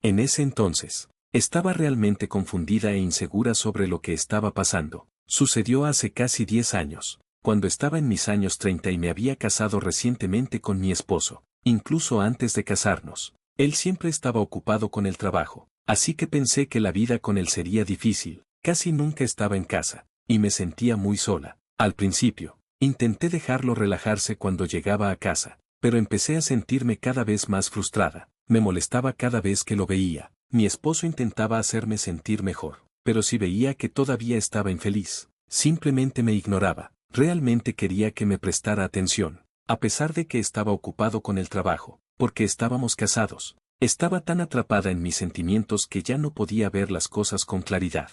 En ese entonces, estaba realmente confundida e insegura sobre lo que estaba pasando. Sucedió hace casi 10 años, cuando estaba en mis años 30 y me había casado recientemente con mi esposo. Incluso antes de casarnos, él siempre estaba ocupado con el trabajo, así que pensé que la vida con él sería difícil. Casi nunca estaba en casa, y me sentía muy sola. Al principio, intenté dejarlo relajarse cuando llegaba a casa, pero empecé a sentirme cada vez más frustrada. Me molestaba cada vez que lo veía. Mi esposo intentaba hacerme sentir mejor, pero si veía que todavía estaba infeliz, simplemente me ignoraba. Realmente quería que me prestara atención, a pesar de que estaba ocupado con el trabajo, porque estábamos casados. Estaba tan atrapada en mis sentimientos que ya no podía ver las cosas con claridad.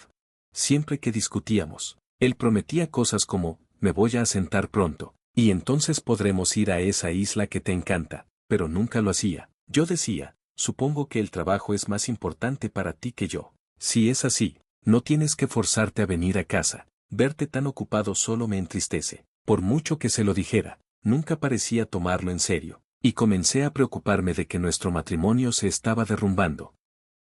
Siempre que discutíamos, él prometía cosas como, me voy a asentar pronto, y entonces podremos ir a esa isla que te encanta, pero nunca lo hacía. Yo decía, supongo que el trabajo es más importante para ti que yo. Si es así, no tienes que forzarte a venir a casa. Verte tan ocupado solo me entristece. Por mucho que se lo dijera, nunca parecía tomarlo en serio, y comencé a preocuparme de que nuestro matrimonio se estaba derrumbando.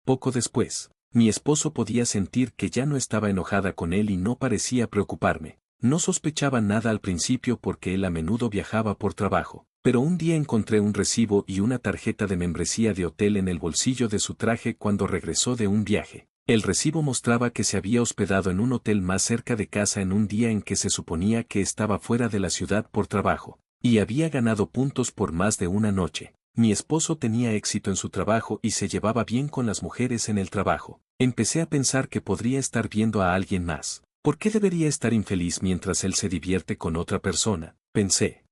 Poco después, mi esposo podía sentir que ya no estaba enojada con él y no parecía preocuparme. No sospechaba nada al principio porque él a menudo viajaba por trabajo, pero un día encontré un recibo y una tarjeta de membresía de hotel en el bolsillo de su traje cuando regresó de un viaje. El recibo mostraba que se había hospedado en un hotel más cerca de casa en un día en que se suponía que estaba fuera de la ciudad por trabajo, y había ganado puntos por más de una noche. Mi esposo tenía éxito en su trabajo y se llevaba bien con las mujeres en el trabajo. Empecé a pensar que podría estar viendo a alguien más. ¿Por qué debería estar infeliz mientras él se divierte con otra persona? Pensé.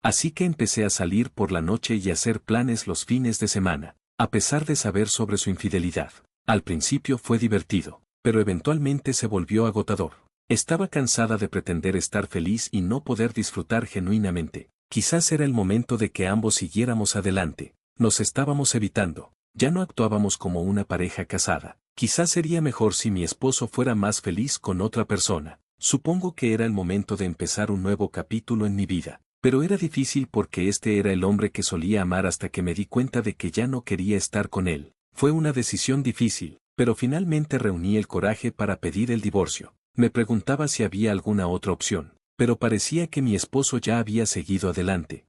Así que empecé a salir por la noche y a hacer planes los fines de semana, a pesar de saber sobre su infidelidad. Al principio fue divertido, pero eventualmente se volvió agotador. Estaba cansada de pretender estar feliz y no poder disfrutar genuinamente. Quizás era el momento de que ambos siguiéramos adelante. Nos estábamos evitando. Ya no actuábamos como una pareja casada. Quizás sería mejor si mi esposo fuera más feliz con otra persona. Supongo que era el momento de empezar un nuevo capítulo en mi vida. Pero era difícil porque este era el hombre que solía amar hasta que me di cuenta de que ya no quería estar con él. Fue una decisión difícil, pero finalmente reuní el coraje para pedir el divorcio. Me preguntaba si había alguna otra opción, pero parecía que mi esposo ya había seguido adelante.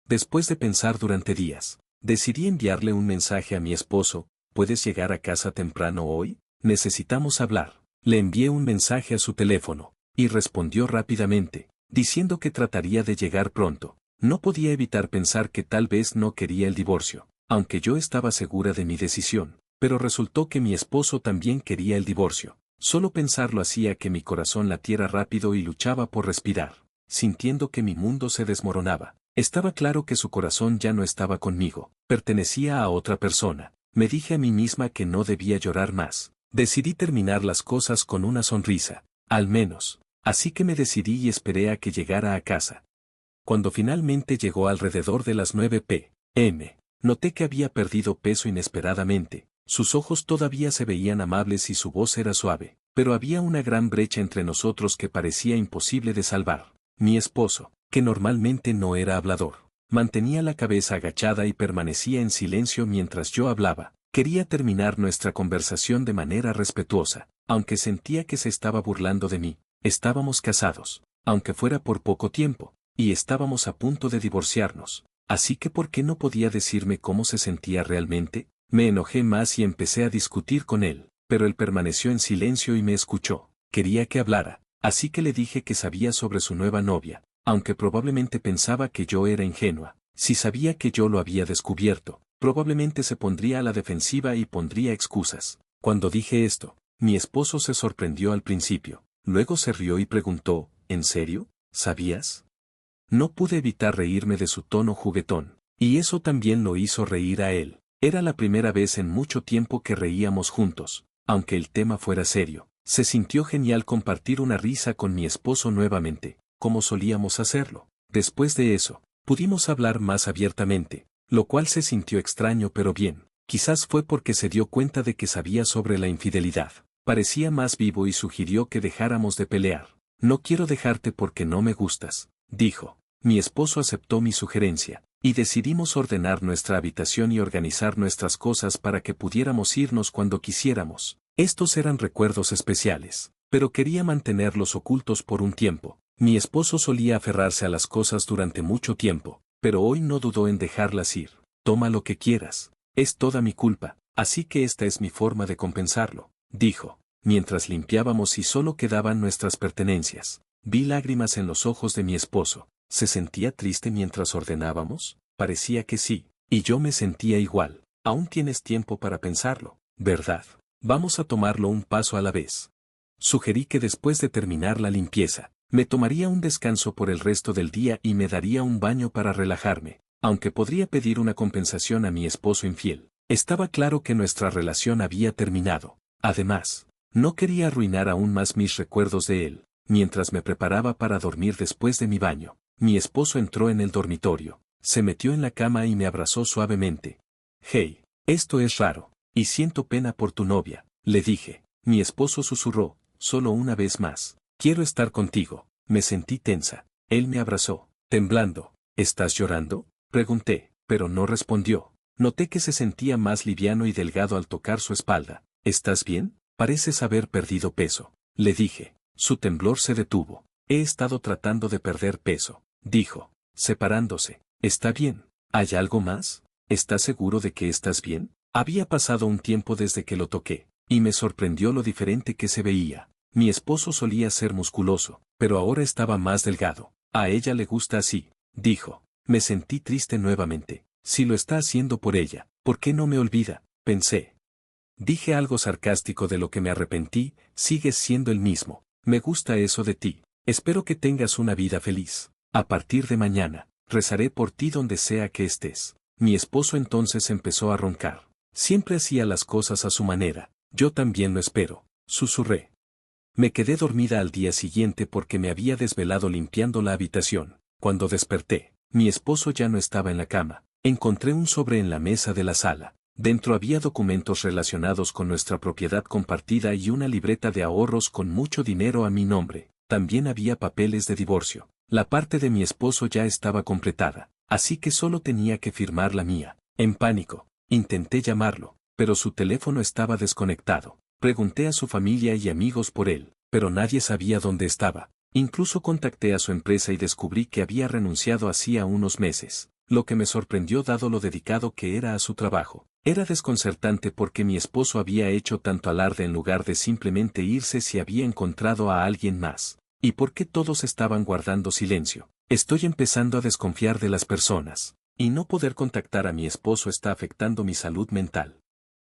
Después de pensar durante días, decidí enviarle un mensaje a mi esposo. ¿Puedes llegar a casa temprano hoy? Necesitamos hablar. Le envié un mensaje a su teléfono, y respondió rápidamente, diciendo que trataría de llegar pronto. No podía evitar pensar que tal vez no quería el divorcio, aunque yo estaba segura de mi decisión, pero resultó que mi esposo también quería el divorcio. Solo pensarlo hacía que mi corazón latiera rápido y luchaba por respirar, sintiendo que mi mundo se desmoronaba. Estaba claro que su corazón ya no estaba conmigo, pertenecía a otra persona. Me dije a mí misma que no debía llorar más. Decidí terminar las cosas con una sonrisa, al menos. Así que me decidí y esperé a que llegara a casa. Cuando finalmente llegó alrededor de las 9 p.m., noté que había perdido peso inesperadamente. Sus ojos todavía se veían amables y su voz era suave, pero había una gran brecha entre nosotros que parecía imposible de salvar. Mi esposo, que normalmente no era hablador, mantenía la cabeza agachada y permanecía en silencio mientras yo hablaba. Quería terminar nuestra conversación de manera respetuosa, aunque sentía que se estaba burlando de mí. Estábamos casados, aunque fuera por poco tiempo, y estábamos a punto de divorciarnos. Así que ¿por qué no podía decirme cómo se sentía realmente? Me enojé más y empecé a discutir con él, pero él permaneció en silencio y me escuchó. Quería que hablara, así que le dije que sabía sobre su nueva novia, aunque probablemente pensaba que yo era ingenua. Si sabía que yo lo había descubierto, probablemente se pondría a la defensiva y pondría excusas. Cuando dije esto, mi esposo se sorprendió al principio, luego se rió y preguntó, ¿en serio? ¿Sabías? No pude evitar reírme de su tono juguetón, y eso también lo hizo reír a él. Era la primera vez en mucho tiempo que reíamos juntos, aunque el tema fuera serio. Se sintió genial compartir una risa con mi esposo nuevamente, como solíamos hacerlo. Después de eso, pudimos hablar más abiertamente, lo cual se sintió extraño pero bien. Quizás fue porque se dio cuenta de que sabía sobre la infidelidad. Parecía más vivo y sugirió que dejáramos de pelear. No quiero dejarte porque no me gustas, dijo. Mi esposo aceptó mi sugerencia. y decidimos ordenar nuestra habitación y organizar nuestras cosas para que pudiéramos irnos cuando quisiéramos. Estos eran recuerdos especiales, pero quería mantenerlos ocultos por un tiempo. Mi esposo solía aferrarse a las cosas durante mucho tiempo, pero hoy no dudó en dejarlas ir. Toma lo que quieras. Es toda mi culpa, así que esta es mi forma de compensarlo, dijo, mientras limpiábamos y solo quedaban nuestras pertenencias. Vi lágrimas en los ojos de mi esposo. ¿Se sentía triste mientras ordenábamos? Parecía que sí, y yo me sentía igual. Aún tienes tiempo para pensarlo, ¿verdad? Vamos a tomarlo un paso a la vez. Sugerí que después de terminar la limpieza, me tomaría un descanso por el resto del día y me daría un baño para relajarme, aunque podría pedir una compensación a mi esposo infiel. Estaba claro que nuestra relación había terminado. Además, no quería arruinar aún más mis recuerdos de él. Mientras me preparaba para dormir después de mi baño, mi esposo entró en el dormitorio, se metió en la cama y me abrazó suavemente. Hey, esto es raro, y siento pena por tu novia, le dije. Mi esposo susurró, solo una vez más. Quiero estar contigo. Me sentí tensa. Él me abrazó, temblando. ¿Estás llorando?, pregunté, pero no respondió. Noté que se sentía más liviano y delgado al tocar su espalda. ¿Estás bien? Pareces haber perdido peso, le dije. Su temblor se detuvo. He estado tratando de perder peso, dijo, separándose. ¿Está bien? ¿Hay algo más? ¿Estás seguro de que estás bien? Había pasado un tiempo desde que lo toqué, y me sorprendió lo diferente que se veía. Mi esposo solía ser musculoso, pero ahora estaba más delgado. A ella le gusta así, dijo. Me sentí triste nuevamente. Si lo está haciendo por ella, ¿por qué no me olvida?, pensé. Dije algo sarcástico de lo que me arrepentí. Sigues siendo el mismo. Me gusta eso de ti. Espero que tengas una vida feliz. A partir de mañana, rezaré por ti donde sea que estés. Mi esposo entonces empezó a roncar. Siempre hacía las cosas a su manera. Yo también lo espero, susurré. Me quedé dormida al día siguiente porque me había desvelado limpiando la habitación. Cuando desperté, mi esposo ya no estaba en la cama. Encontré un sobre en la mesa de la sala. Dentro había documentos relacionados con nuestra propiedad compartida y una libreta de ahorros con mucho dinero a mi nombre. También había papeles de divorcio. La parte de mi esposo ya estaba completada, así que solo tenía que firmar la mía. En pánico, intenté llamarlo, pero su teléfono estaba desconectado. Pregunté a su familia y amigos por él, pero nadie sabía dónde estaba. Incluso contacté a su empresa y descubrí que había renunciado hacía unos meses, lo que me sorprendió dado lo dedicado que era a su trabajo. Era desconcertante porque mi esposo había hecho tanto alarde en lugar de simplemente irse si había encontrado a alguien más. ¿Y por qué todos estaban guardando silencio? Estoy empezando a desconfiar de las personas, y no poder contactar a mi esposo está afectando mi salud mental.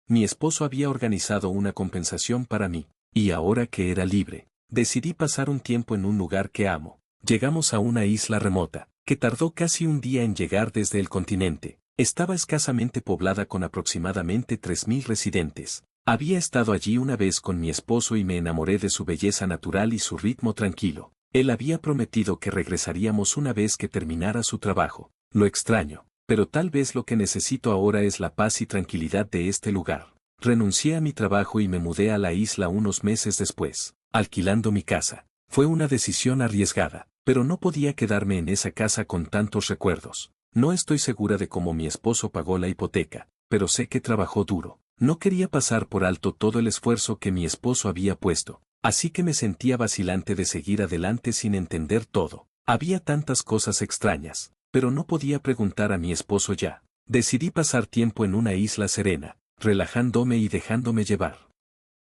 Mi esposo había organizado una compensación para mí, y ahora que era libre, decidí pasar un tiempo en un lugar que amo. Llegamos a una isla remota, que tardó casi un día en llegar desde el continente. Estaba escasamente poblada con aproximadamente 3000 residentes. Había estado allí una vez con mi esposo y me enamoré de su belleza natural y su ritmo tranquilo. Él había prometido que regresaríamos una vez que terminara su trabajo. Lo extraño, pero tal vez lo que necesito ahora es la paz y tranquilidad de este lugar. Renuncié a mi trabajo y me mudé a la isla unos meses después, alquilando mi casa. Fue una decisión arriesgada, pero no podía quedarme en esa casa con tantos recuerdos. No estoy segura de cómo mi esposo pagó la hipoteca, pero sé que trabajó duro. No quería pasar por alto todo el esfuerzo que mi esposo había puesto, así que me sentía vacilante de seguir adelante sin entender todo. Había tantas cosas extrañas, pero no podía preguntar a mi esposo ya. Decidí pasar tiempo en una isla serena, relajándome y dejándome llevar.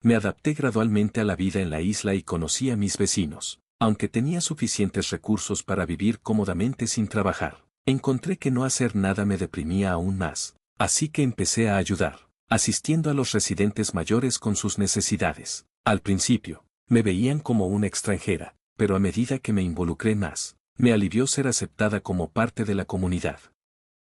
Me adapté gradualmente a la vida en la isla y conocí a mis vecinos. Aunque tenía suficientes recursos para vivir cómodamente sin trabajar, encontré que no hacer nada me deprimía aún más, así que empecé a ayudar, asistiendo a los residentes mayores con sus necesidades. Al principio, me veían como una extranjera, pero a medida que me involucré más, me alivió ser aceptada como parte de la comunidad.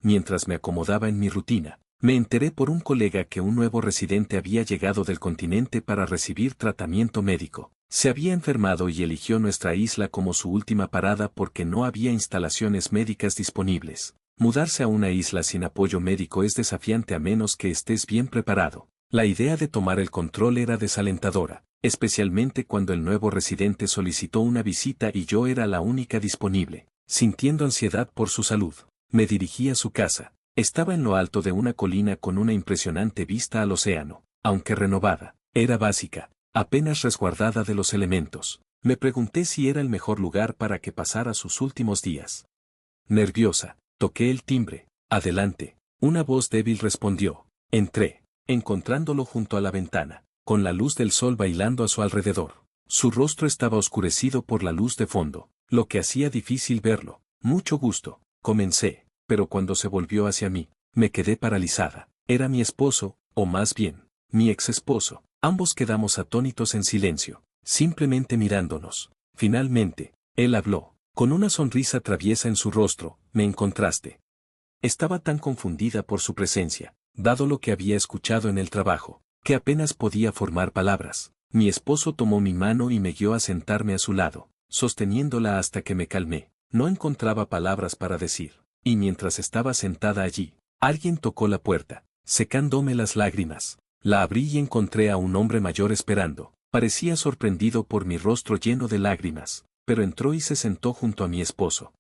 Mientras me acomodaba en mi rutina, me enteré por un colega que un nuevo residente había llegado del continente para recibir tratamiento médico. Se había enfermado y eligió nuestra isla como su última parada porque no había instalaciones médicas disponibles. Mudarse a una isla sin apoyo médico es desafiante a menos que estés bien preparado. La idea de tomar el control era desalentadora, especialmente cuando el nuevo residente solicitó una visita y yo era la única disponible, sintiendo ansiedad por su salud. Me dirigí a su casa. Estaba en lo alto de una colina con una impresionante vista al océano. Aunque renovada, era básica, apenas resguardada de los elementos. Me pregunté si era el mejor lugar para que pasara sus últimos días. Nerviosa, toqué el timbre. Adelante. Una voz débil respondió. Entré, encontrándolo junto a la ventana, con la luz del sol bailando a su alrededor. Su rostro estaba oscurecido por la luz de fondo, lo que hacía difícil verlo. Mucho gusto, comencé, pero cuando se volvió hacia mí, me quedé paralizada. Era mi esposo, o más bien, mi ex esposo. Ambos quedamos atónitos en silencio, simplemente mirándonos. Finalmente, él habló, con una sonrisa traviesa en su rostro. Me encontraste. Estaba tan confundida por su presencia, dado lo que había escuchado en el trabajo, que apenas podía formar palabras. Mi esposo tomó mi mano y me guió a sentarme a su lado, sosteniéndola hasta que me calmé. No encontraba palabras para decir, y mientras estaba sentada allí, alguien tocó la puerta, secándome las lágrimas. La abrí y encontré a un hombre mayor esperando. Parecía sorprendido por mi rostro lleno de lágrimas, pero entró y se sentó junto a mi esposo.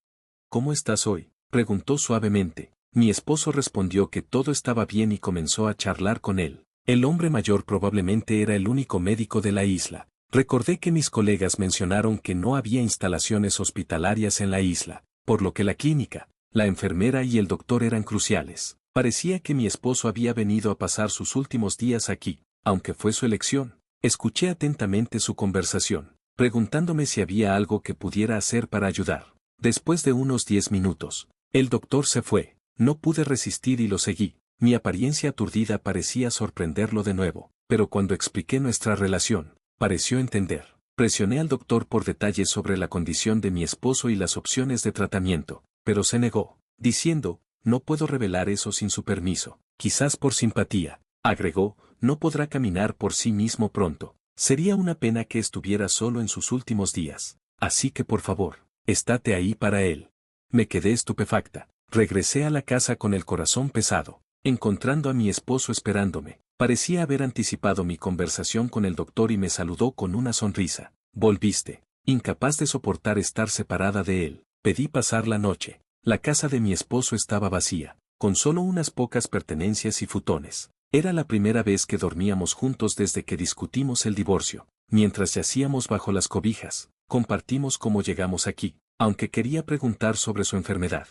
¿Cómo estás hoy?, preguntó suavemente. Mi esposo respondió que todo estaba bien y comenzó a charlar con él. El hombre mayor probablemente era el único médico de la isla. Recordé que mis colegas mencionaron que no había instalaciones hospitalarias en la isla, por lo que la clínica, la enfermera y el doctor eran cruciales. Parecía que mi esposo había venido a pasar sus últimos días aquí, aunque fue su elección. Escuché atentamente su conversación, preguntándome si había algo que pudiera hacer para ayudar. Después de unos 10 minutos, el doctor se fue. No pude resistir y lo seguí. Mi apariencia aturdida parecía sorprenderlo de nuevo, pero cuando expliqué nuestra relación, pareció entender. Presioné al doctor por detalles sobre la condición de mi esposo y las opciones de tratamiento, pero se negó, diciendo, no puedo revelar eso sin su permiso. Quizás por simpatía, agregó, no podrá caminar por sí mismo pronto. Sería una pena que estuviera solo en sus últimos días. Así que por favor, estate ahí para él. Me quedé estupefacta. Regresé a la casa con el corazón pesado, encontrando a mi esposo esperándome. Parecía haber anticipado mi conversación con el doctor y me saludó con una sonrisa. Volviste. Incapaz de soportar estar separada de él, pedí pasar la noche. La casa de mi esposo estaba vacía, con solo unas pocas pertenencias y futones. Era la primera vez que dormíamos juntos desde que discutimos el divorcio. Mientras yacíamos bajo las cobijas, compartimos cómo llegamos aquí, aunque quería preguntar sobre su enfermedad.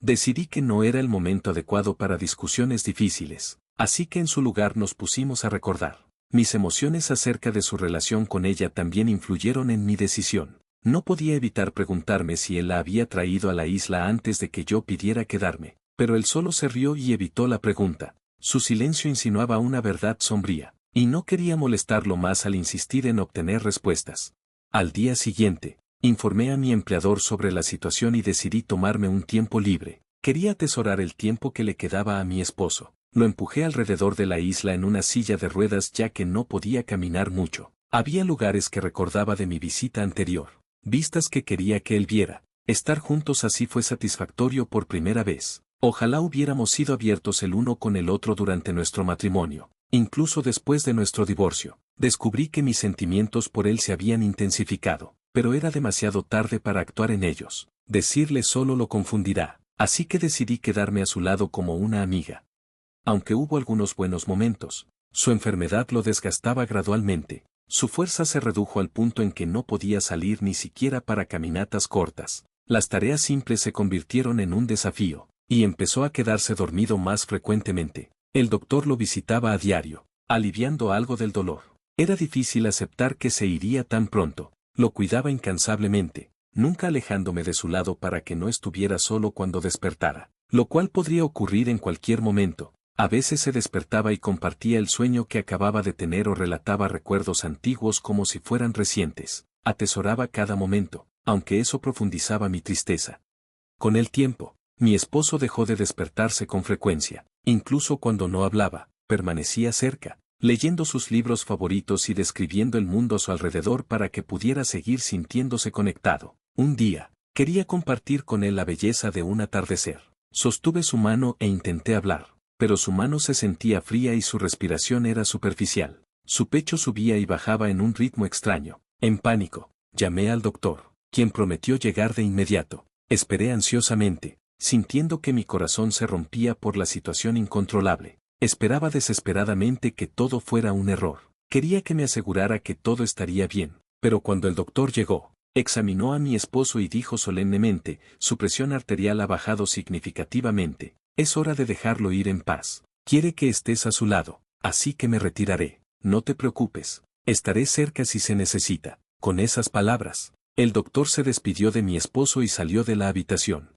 Decidí que no era el momento adecuado para discusiones difíciles, así que en su lugar nos pusimos a recordar. Mis emociones acerca de su relación con ella también influyeron en mi decisión. No podía evitar preguntarme si él la había traído a la isla antes de que yo pidiera quedarme, pero él solo se rió y evitó la pregunta. Su silencio insinuaba una verdad sombría, y no quería molestarlo más al insistir en obtener respuestas. Al día siguiente, informé a mi empleador sobre la situación y decidí tomarme un tiempo libre. Quería atesorar el tiempo que le quedaba a mi esposo. Lo empujé alrededor de la isla en una silla de ruedas ya que no podía caminar mucho. Había lugares que recordaba de mi visita anterior, vistas que quería que él viera. Estar juntos así fue satisfactorio por primera vez. Ojalá hubiéramos sido abiertos el uno con el otro durante nuestro matrimonio, incluso después de nuestro divorcio. Descubrí que mis sentimientos por él se habían intensificado, pero era demasiado tarde para actuar en ellos. Decirle solo lo confundirá, así que decidí quedarme a su lado como una amiga. Aunque hubo algunos buenos momentos, su enfermedad lo desgastaba gradualmente. Su fuerza se redujo al punto en que no podía salir ni siquiera para caminatas cortas. Las tareas simples se convirtieron en un desafío, y empezó a quedarse dormido más frecuentemente. El doctor lo visitaba a diario, aliviando algo del dolor. Era difícil aceptar que se iría tan pronto. Lo cuidaba incansablemente, nunca alejándome de su lado para que no estuviera solo cuando despertara, lo cual podría ocurrir en cualquier momento. A veces se despertaba y compartía el sueño que acababa de tener o relataba recuerdos antiguos como si fueran recientes. Atesoraba cada momento, aunque eso profundizaba mi tristeza. Con el tiempo, mi esposo dejó de despertarse con frecuencia. Incluso cuando no hablaba, permanecía cerca, leyendo sus libros favoritos y describiendo el mundo a su alrededor para que pudiera seguir sintiéndose conectado. Un día, quería compartir con él la belleza de un atardecer. Sostuve su mano e intenté hablar, pero su mano se sentía fría y su respiración era superficial. Su pecho subía y bajaba en un ritmo extraño. En pánico, llamé al doctor, quien prometió llegar de inmediato. Esperé ansiosamente, sintiendo que mi corazón se rompía por la situación incontrolable. Esperaba desesperadamente que todo fuera un error. Quería que me asegurara que todo estaría bien, pero cuando el doctor llegó, examinó a mi esposo y dijo solemnemente, su presión arterial ha bajado significativamente, es hora de dejarlo ir en paz. Quiere que estés a su lado, así que me retiraré, no te preocupes, estaré cerca si se necesita. Con esas palabras, el doctor se despidió de mi esposo y salió de la habitación.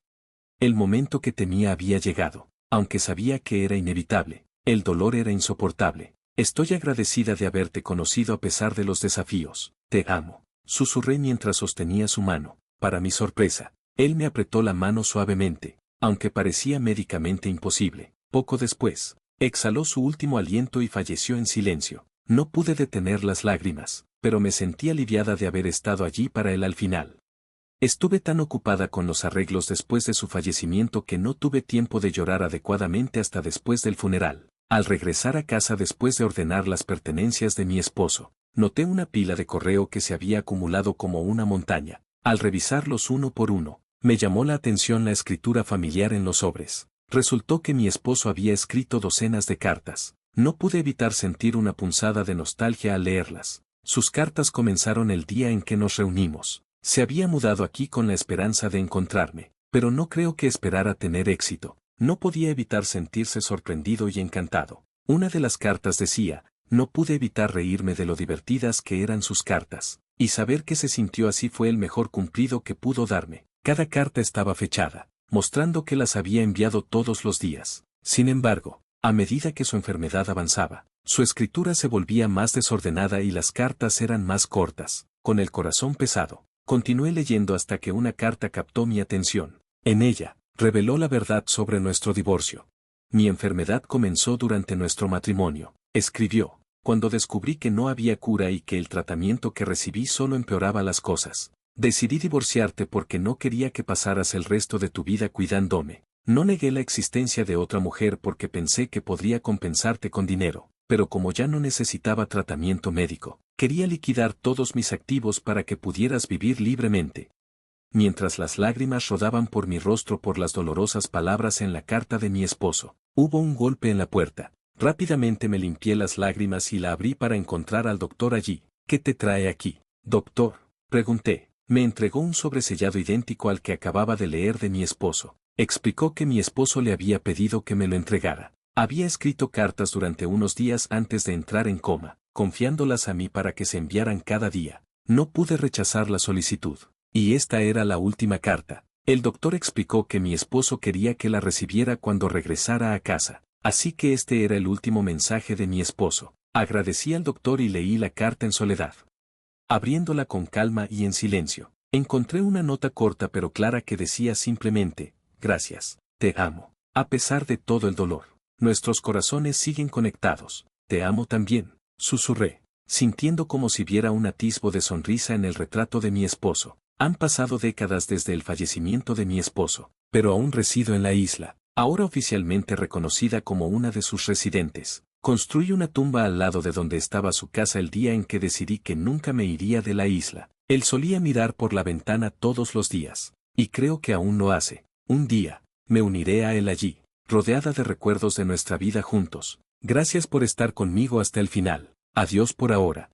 El momento que temía había llegado, aunque sabía que era inevitable, el dolor era insoportable. Estoy agradecida de haberte conocido a pesar de los desafíos, te amo, susurré mientras sostenía su mano. Para mi sorpresa, él me apretó la mano suavemente, aunque parecía médicamente imposible. Poco después, exhaló su último aliento y falleció en silencio. No pude detener las lágrimas, pero me sentí aliviada de haber estado allí para él al final. Estuve tan ocupada con los arreglos después de su fallecimiento que no tuve tiempo de llorar adecuadamente hasta después del funeral. Al regresar a casa después de ordenar las pertenencias de mi esposo, noté una pila de correo que se había acumulado como una montaña. Al revisarlos uno por uno, me llamó la atención la escritura familiar en los sobres. Resultó que mi esposo había escrito docenas de cartas. No pude evitar sentir una punzada de nostalgia al leerlas. Sus cartas comenzaron el día en que nos reunimos. Se había mudado aquí con la esperanza de encontrarme, pero no creo que esperara tener éxito. No podía evitar sentirse sorprendido y encantado. Una de las cartas decía, no pude evitar reírme de lo divertidas que eran sus cartas, y saber que se sintió así fue el mejor cumplido que pudo darme. Cada carta estaba fechada, mostrando que las había enviado todos los días. Sin embargo, a medida que su enfermedad avanzaba, su escritura se volvía más desordenada y las cartas eran más cortas. Con el corazón pesado, continué leyendo hasta que una carta captó mi atención. En ella, reveló la verdad sobre nuestro divorcio. Mi enfermedad comenzó durante nuestro matrimonio, escribió, cuando descubrí que no había cura y que el tratamiento que recibí solo empeoraba las cosas. Decidí divorciarte porque no quería que pasaras el resto de tu vida cuidándome. No negué la existencia de otra mujer porque pensé que podría compensarte con dinero, pero como ya no necesitaba tratamiento médico, quería liquidar todos mis activos para que pudieras vivir libremente. Mientras las lágrimas rodaban por mi rostro por las dolorosas palabras en la carta de mi esposo, hubo un golpe en la puerta. Rápidamente me limpié las lágrimas y la abrí para encontrar al doctor allí. ¿Qué te trae aquí, doctor?, pregunté. Me entregó un sobresellado idéntico al que acababa de leer de mi esposo. Explicó que mi esposo le había pedido que me lo entregara. Había escrito cartas durante unos días antes de entrar en coma, confiándolas a mí para que se enviaran cada día. No pude rechazar la solicitud. Y esta era la última carta. El doctor explicó que mi esposo quería que la recibiera cuando regresara a casa. Así que este era el último mensaje de mi esposo. Agradecí al doctor y leí la carta en soledad. Abriéndola con calma y en silencio, encontré una nota corta pero clara que decía simplemente, gracias, te amo. A pesar de todo el dolor, nuestros corazones siguen conectados. Te amo también, susurré, sintiendo como si viera un atisbo de sonrisa en el retrato de mi esposo. Han pasado décadas desde el fallecimiento de mi esposo, pero aún resido en la isla, ahora oficialmente reconocida como una de sus residentes. Construí una tumba al lado de donde estaba su casa el día en que decidí que nunca me iría de la isla. Él solía mirar por la ventana todos los días, y creo que aún lo hace. Un día, me uniré a él allí, rodeada de recuerdos de nuestra vida juntos. Gracias por estar conmigo hasta el final. Adiós por ahora.